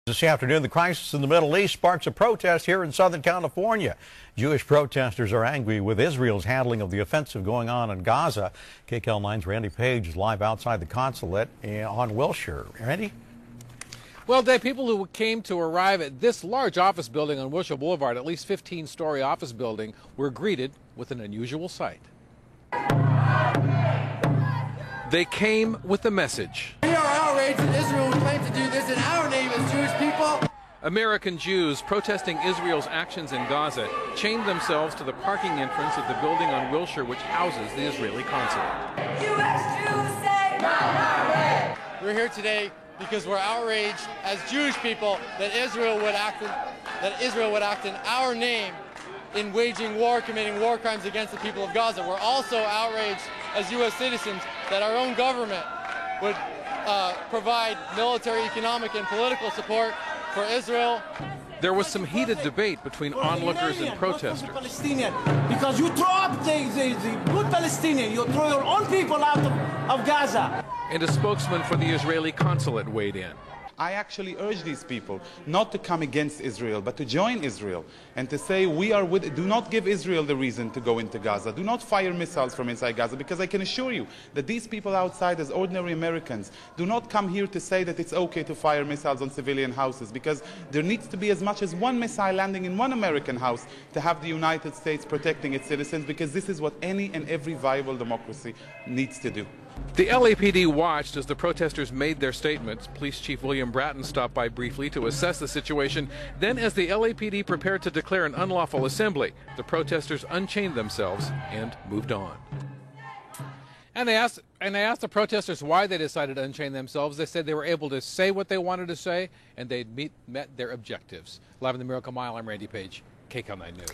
This afternoon, the crisis in the Middle East sparks a protest here in Southern California. Jewish protesters are angry with Israel's handling of the offensive going on in Gaza. KCAL9's Randy Page is live outside the consulate on Wilshire. Randy? Well, Dave, people who came to arrive at this large office building on Wilshire Boulevard, at least 15-story office building, were greeted with an unusual sight. They came with a message. We are outraged that Israel would claim to do this in our name as Jewish people. American Jews protesting Israel's actions in Gaza chained themselves to the parking entrance of the building on Wilshire, which houses the Israeli consulate. U.S. Jews say no. We're here today because we're outraged as Jewish people that Israel would act in our name in waging war, committing war crimes against the people of Gaza. We're also outraged as U.S. citizens that our own government would provide military, economic, and political support for Israel. There was some heated debate between onlookers and protesters. Because you throw up the good Palestinian, you throw your own people out of Gaza. And a spokesman for the Israeli consulate weighed in. I actually urge these people not to come against Israel, but to join Israel and to say do not give Israel the reason to go into Gaza. Do not fire missiles from inside Gaza, because I can assure you that these people outside, as ordinary Americans, do not come here to say that it's okay to fire missiles on civilian houses, because there needs to be as much as one missile landing in one American house to have the United States protecting its citizens, because this is what any and every viable democracy needs to do. The LAPD watched as the protesters made their statements. Police Chief William Bratton stopped by briefly to assess the situation. Then, as the LAPD prepared to declare an unlawful assembly, the protesters unchained themselves and moved on. And they asked the protesters why they decided to unchain themselves. They said they were able to say what they wanted to say, and they'd met their objectives. Live in the Miracle Mile, I'm Randy Page, KCAL9 News.